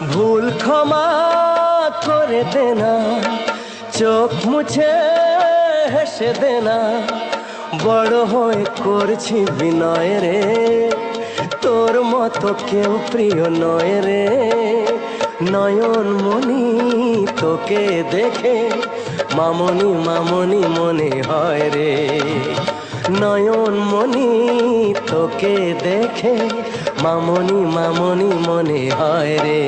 ভুল ক্ষমা করে দেনা, চোখ মুছে হেসে দেনা, বড় হয়ে করছি বিনয় রে, তোর মতো কেউ প্রিয় নয় রে। নয়ন মনি তোকে দেখে মামনি মামনি মনে হয় রে। নয়ন মনি তোকে দেখে মামনি মামনি মনে হয় রে।